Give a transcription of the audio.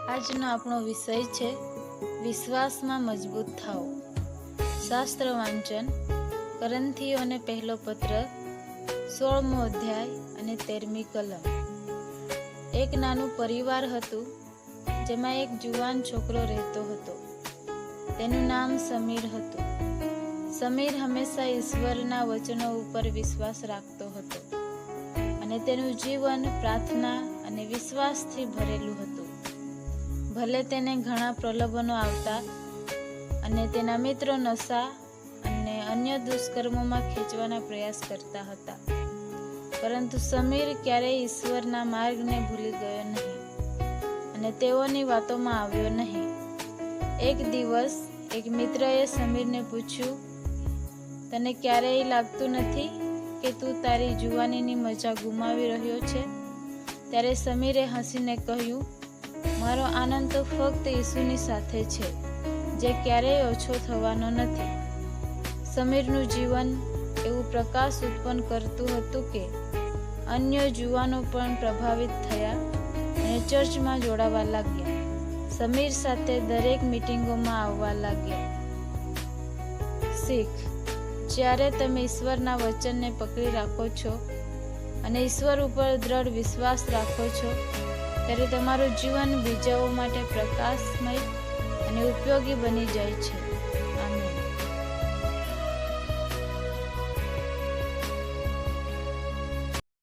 આજનો આપણો વિષય છે વિશ્વાસમાં મજબૂત થાઓ. શાસ્ત્ર વાંચન કરંથીઓને પહેલો પત્ર 16મો અધ્યાય અને 13મી કલમ. એક નાનું પરિવાર હતું જેમાં એક જુવાન છોકરો રહેતો હતો. તેનું નામ સમીર હતું. સમીર હંમેશા ઈશ્વરના વચનો ઉપર વિશ્વાસ રાખતો હતો અને તેનું જીવન પ્રાર્થના અને વિશ્વાસથી ભરેલું હતું. ભલે તેને ઘણા પ્રલોભનો આવતા અને તેના મિત્રો નશા અને અન્ય દુષ્કર્મોમાં ખેંચવાના પ્રયાસ કરતા હતા, પરંતુ સમીર ક્યારેય ઈશ્વરના માર્ગને ભૂલી ગયો નહીં અને તેઓની વાતોમાં આવ્યો નહીં. એક દિવસ એક મિત્રએ સમીરને પૂછ્યું, તને ક્યારેય લાગતું નથી કે તું તારી જુવાનીની મજા ગુમાવી રહ્યો છે? ત્યારે સમીરે હસીને કહ્યું, મારો આનંદ તો ફક્ત ઈસુની સાથે છે, જે ક્યારેય ઓછો થવાનો નથી. સમીરનું જીવન એવું પ્રકાશ ઉત્પન્ન કરતું હતું કે અન્ય જુવાનો પણ પ્રભાવિત થયા અને ચર્ચમાં જોડાવા લાગ્યા. સમીર સાથે દરેક મીટિંગોમાં આવવા લાગ્યા. શીખ: જ્યારે તમે ઈશ્વરના વચનને પકડી રાખો છો અને ઈશ્વર ઉપર દ્રઢ વિશ્વાસ રાખો છો, ત્યારે તમારું જીવન બીજાઓ માટે પ્રકાશમય અને ઉપયોગી બની જાય છે.